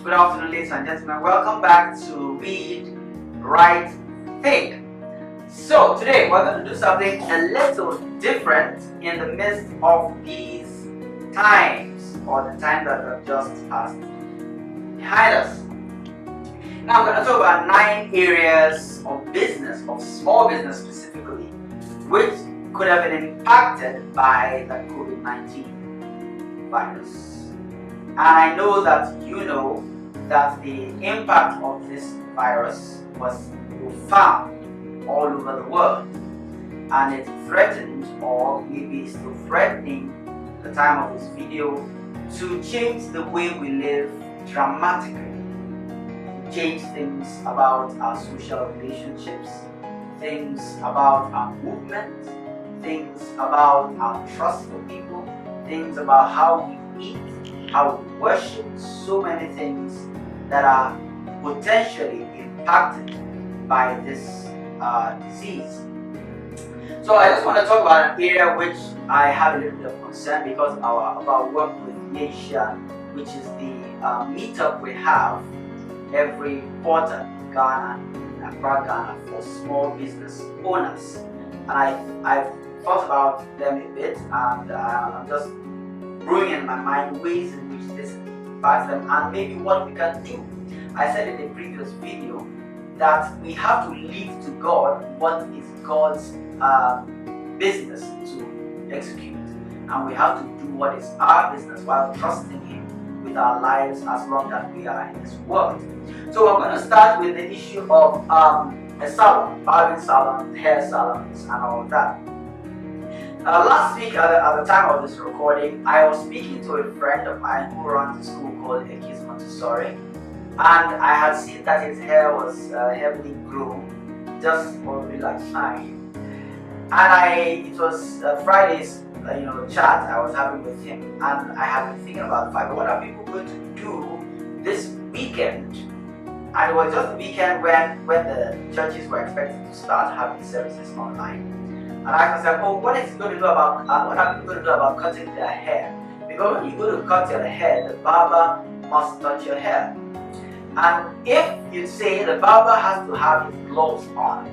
Good afternoon, ladies and gentlemen. Welcome back to Read, Write, Think. So today we're going to do something a little different in the midst of these times, or the time that have just passed behind us. Now I'm going to talk about 9 areas of business, of small business specifically, which could have been impacted by the COVID-19 virus. And I know that you know that the impact of this virus was profound all over the world, and it threatened, or maybe is still threatening at the time of this video, to change the way we live dramatically, to change things about our social relationships, things about our movement, things about our trust for people, things about how we eat, how we worship, so many things that are potentially impacted by this disease. So I just want to talk about an area which I have a little bit of concern because of our work with Asia, which is the meetup we have every quarter in Ghana, in Accra, Ghana, for small business owners. And I've thought about them a bit, and I'm just brewing in my mind ways in which this impacts them and maybe what we can do. I said in a previous video that we have to leave to God what is God's business to execute, and we have to do what is our business while trusting Him with our lives as long as we are in this world. So I'm going to start with the issue of a salon, barbing salon, hair salons, and all of that. Last week, at the time of this recording, I was speaking to a friend of mine who runs a school called Igiri Montessori, and I had seen that his hair was heavily grown, just probably like mine. And it was Friday's chat I was having with him, and I had been thinking about the fact, what are people going to do this weekend? And it was just the weekend when the churches were expected to start having services online. And I asked myself, what are people going to do about cutting their hair? Because when you go to cut your hair, the barber must touch your hair. And if you say the barber has to have his gloves on,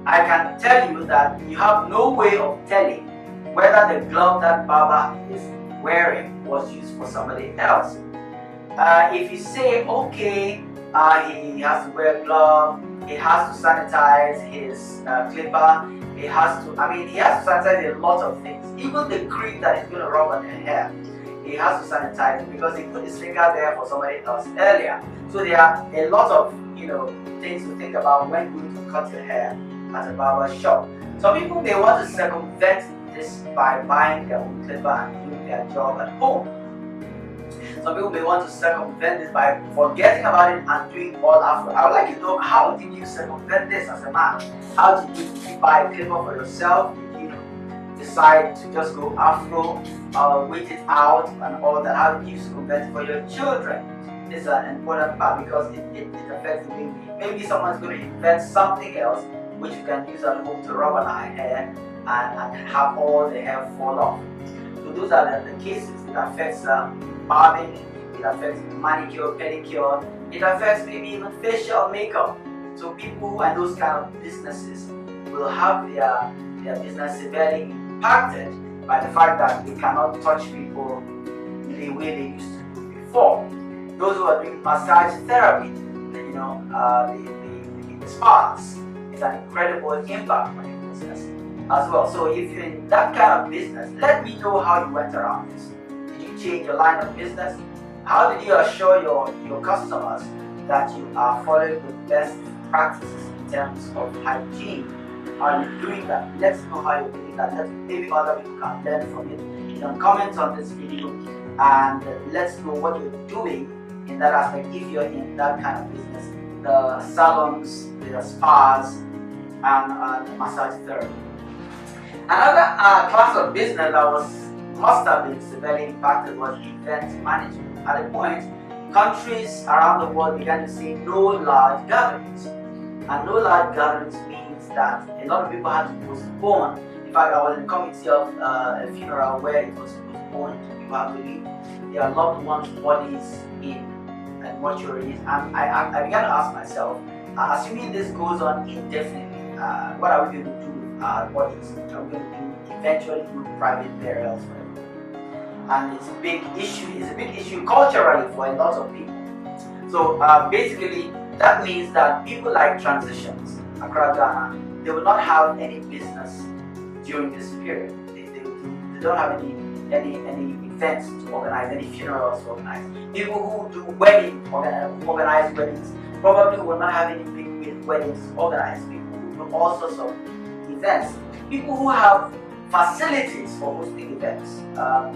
I can tell you that you have no way of telling whether the glove that barber is wearing was used for somebody else. If you say, okay, he has to wear a glove, he has to sanitize his clipper, he has to sanitize a lot of things. Even the cream that he's going to rub on the hair, he has to sanitize it because he put his finger there for somebody else earlier. So there are a lot of things to think about when going to cut your hair at a barber shop. Some people may want to circumvent this by buying their own clipper and doing their job at home. Some people may want to circumvent this by forgetting about it and doing all afro. I would like to know, how did you circumvent this as a man? How did you buy a clipper for yourself? Did you decide to just go afro, wait it out and all that? How did you circumvent it for your children? This is an important part because it affects the baby. Maybe someone's going to invent something else which you can use at home to rub on our hair and have all the hair fall off. So those are the cases. It affects barbing, it affects manicure, pedicure, it affects maybe even facial makeup. So people and those kind of businesses will have their business severely impacted by the fact that they cannot touch people the way they used to do before. Those who are doing massage therapy, the spas, it's an incredible impact on your business as well. So if you're in that kind of business, let me know how you went around this. Did you change your line of business? How did you assure your customers that you are following the best practices in terms of hygiene? Are you doing that? Let's know how you're doing that. Maybe other people can learn from it. You can comment on this video and let's know what you're doing in that aspect if you're in that kind of business. The salons, the spas, and massage therapy. Another class of business that must have been severely impacted was event management. At a point, countries around the world began to say no large gatherings. And no large gatherings means that a lot of people had to postpone. In fact, I was in the committee of a funeral where it was postponed. People have to leave their loved ones' bodies in and mortuaries, and I began to ask myself, assuming this goes on indefinitely, what are we going to do with our bodies? Are we going to do eventually do private burials for everybody? And it's a big issue. It's a big issue culturally for a lot of people. So basically, that means that people like transitions across Ghana, they will not have any business during this period. They don't have any events to organize, any funerals to organize. People who do weddings, organize weddings, probably will not have any big weddings organized. People who do all sorts of events. People who have facilities for hosting events.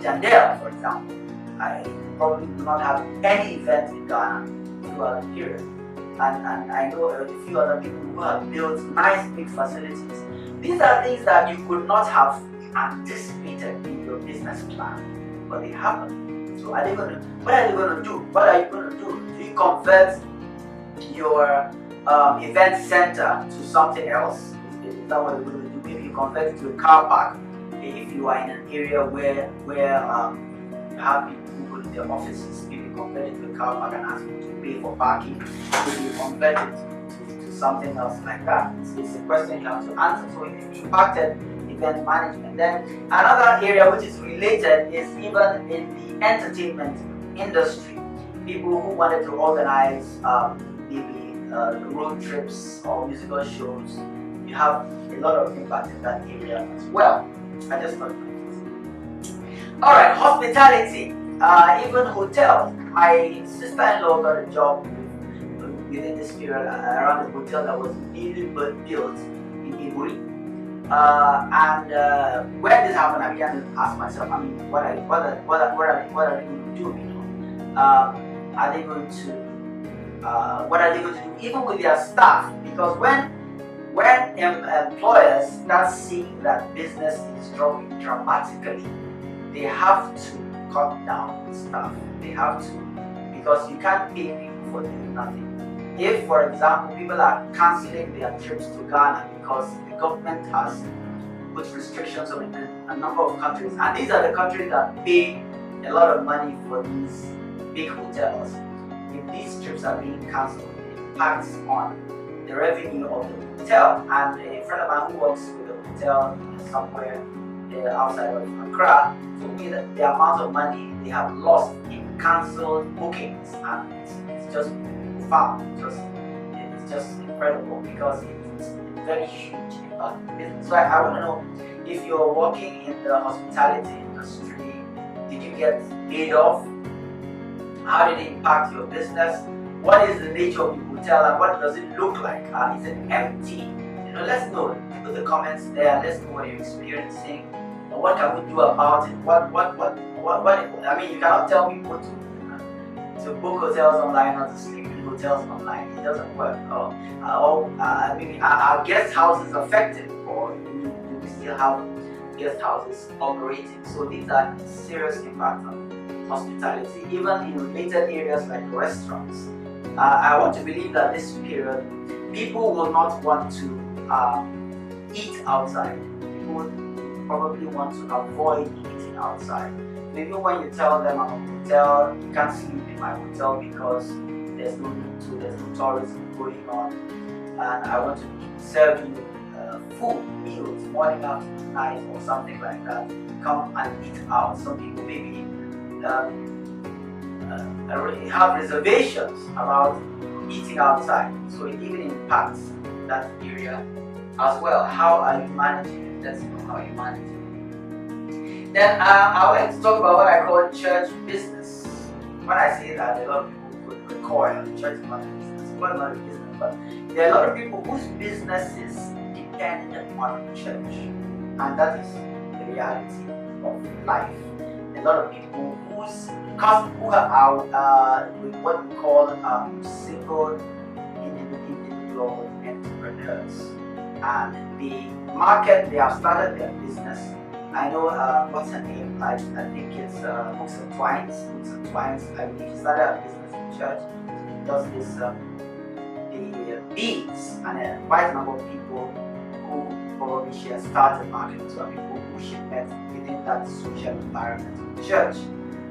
Jandel, for example, I probably do not have any event in Ghana throughout the period. And I know a few other people who have built nice big facilities. These are things that you could not have anticipated in your business plan, but they happen. So what are you going to do? What are you going to do? Do you convert your event center to something else? Is that what you're going to do? Maybe you convert it to a car park if you are in an area where you have people who go to their offices. Maybe you convert it to a car park and ask them to pay for parking. Maybe you convert it to something else like that. It's a question you have to answer. So it impacted event management. Then another area which is related is even in the entertainment industry. People who wanted to organize maybe road trips or musical shows, you have a lot of impact in that area as well. I just thought. Alright, hospitality, even hotels. My sister-in-law got a job within this period around a hotel that was newly built in Igiri. When this happened, I began to ask myself, what are they going to do? Are they going to what are they going to do even with their staff? Because when employers start seeing that business is dropping dramatically, they have to cut down staff. They have to, because you can't pay people for doing nothing. If, for example, people are cancelling their trips to Ghana because the government has put restrictions on a number of countries, and these are the countries that pay a lot of money for these big hotels. If these trips are being cancelled, it impacts on the revenue of the hotel. And a friend of mine who works with a hotel somewhere outside of Accra told me that the amount of money they have lost in cancelled bookings, and it's just profound. It's just incredible, because it's very huge impact on business. So I want to know, if you're working in the hospitality industry, did you get laid off? How did it impact your business? What is the nature of the hotel and what does it look like? Is it empty? Let's know. Put the comments there. Let's know what you're experiencing. And what can we do about it? I mean, you cannot tell people to book hotels online or to sleep in hotels online. It doesn't work. Maybe our guest house is affected, or we still have guest houses operating. So these are serious impacts on hospitality, even in related areas like restaurants. I want to believe that this period, people will not want to eat outside. People would probably want to avoid eating outside. Maybe when you tell them I'm a hotel, you can't sleep in my hotel because there's no need to, there's no tourism going on, and I want to serve you food, meals, morning, afternoon, night, or something like that. Come and eat out. Some people maybe have reservations about eating outside, so it even impacts that area as well. How are you managing it? Let's know how you manage it. Then I would like to talk about what I call church business. When I say that, a lot of people could recoil. Church is not a business. Well, not a business, but there are a lot of people whose businesses depend on church, and that is the reality of life. A lot of people who are what we call single individual entrepreneurs, and they have started their business. I know what's her name? I think it's Hooks and Twines. I believe she started a business in church. She does this the beads, and quite a number of people who probably she has started marketing to, are people who she met within that social environment of the church.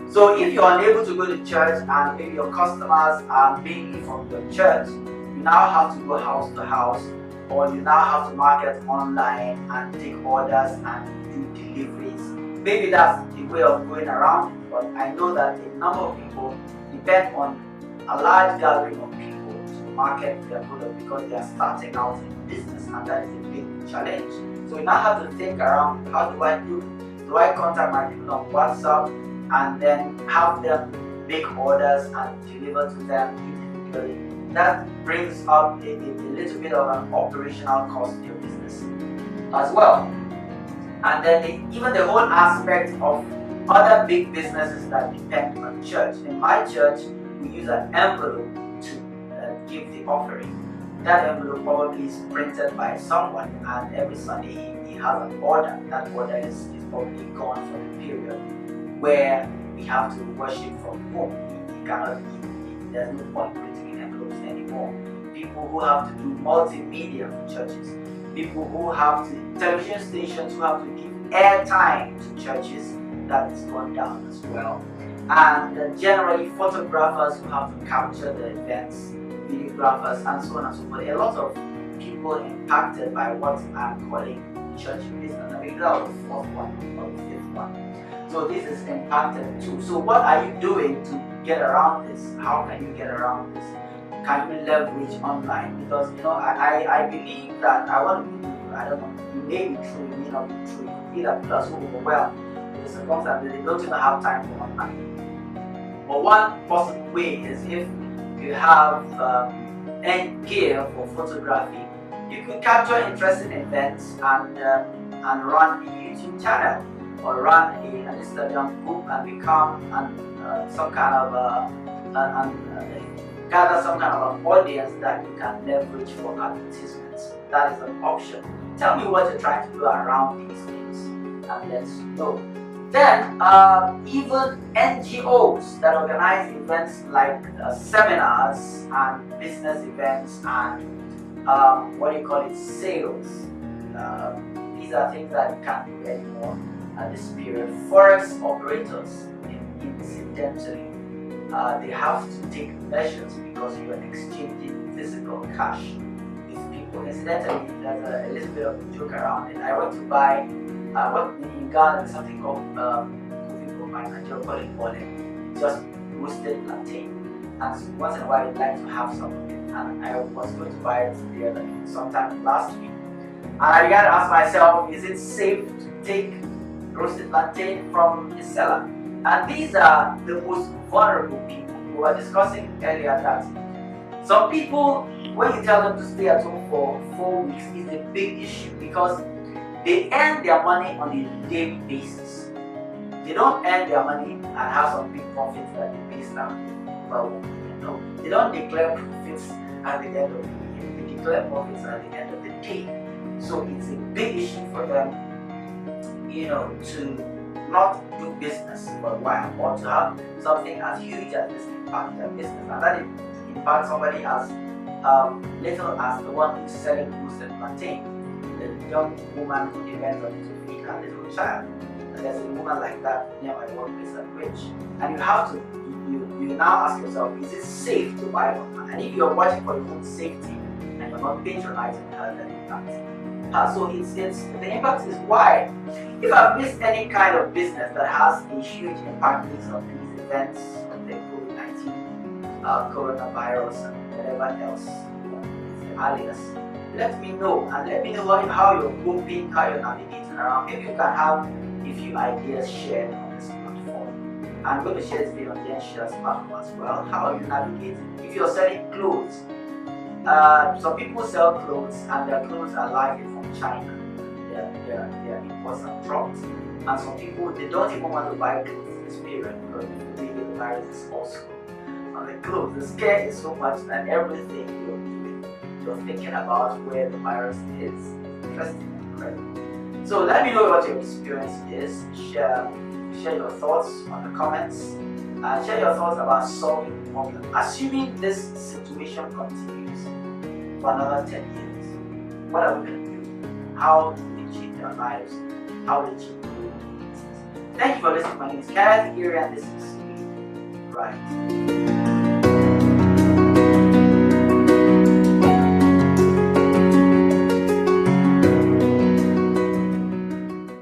So if you're unable to go to church and maybe your customers are mainly from your church, you now have to go house to house, or you now have to market online and take orders and do deliveries. Maybe that's the way of going around it, but I know that a number of people depend on a large gathering of people to market their product because they are starting out in business, and that is a big challenge. So you now have to think around, how do I do? Do I contact my people on WhatsApp and then have them make orders and deliver to them individually? That brings up a little bit of an operational cost to your business as well. And then even the whole aspect of other big businesses that depend on church. In my church, we use an envelope to give the offering. That envelope probably is printed by someone, and every Sunday he has an order. That order is probably gone for the period where we have to worship from home. He cannot there's no point printing in envelopes anymore. People who have to do multimedia for churches, people who have to, television stations who have to give airtime to churches, that is gone down as well. And generally photographers who have to capture the events, videographers, and so on and so forth. A lot of people impacted by what I'm calling church business. I mean, that was the fourth one or the fifth one. So this is impacted too. So what are you doing to get around this? How can you get around this? Can you leverage online? Because I believe that I want to be, I don't know, it may be true, it may not be true. It could be that people are so overwhelmed with the circumstances they don't even have time for online. But one possible way is if you have gear for photography, you can capture interesting events and run a YouTube channel or run an Instagram group and become some kind of gather some kind of an audience that you can leverage for advertisements. That is an option. Tell me what you're trying to do around these things and let's know. Then even NGOs that organize events like seminars and business events and sales. These are things that you can't do anymore at this period. Forex operators, incidentally, they have to take measures because you are exchanging physical cash with people. Incidentally, there's a little bit of a joke around it. I went to buy in Ghana there's something called Nigerian call it bole, just roasted plantain. And once in a while, I'd like to have some of it. And I was going to buy it the other day, sometime last week. And I began to ask myself, is it safe to take roasted plantain from the seller? And these are the most vulnerable people. We were discussing earlier that some people, when you tell them to stay at home for 4 weeks, is a big issue because they earn their money on a daily basis. They don't earn their money and have some big profits that they base down. But they don't declare profits at the end of the year. They declare profits at the end of the day. So it's a big issue for them, to not do business for a while or to have something as huge as this impact their business. And that impacts somebody as little as the one who's selling roasted plantain, the young woman who depends on it to feed her little child. And there's a woman like that near my workplace at Rich. And you have to, you now ask yourself, is it safe to buy one? And if you're watching for your own safety and you're not patronizing her, then impact. So the impact is why. If I've missed any kind of business that has a huge impact based on these events, on the COVID-19, coronavirus, and whatever else is the alias, let me know and let me know how you're coping, how you're navigating around. Maybe you can have a few ideas shared on this platform. I'm going to share this video on the Shares platform as well. How are you navigating? If you're selling clothes, some people sell clothes and their clothes are likely from China. Their imports have dropped. And some people, they don't even want to buy clothes in this period because maybe the virus is also on the clothes. The scare is so much that everything you're thinking about where the virus is interesting and incredible. So let me know what your experience is. Share your thoughts on the comments. Share your thoughts about solving the problem. Assuming this situation continues for another 10 years, what are we going to do? How do we change our lives? How do we change our business? Thank you for listening. My name is Kenneth, Igiri, and this is write.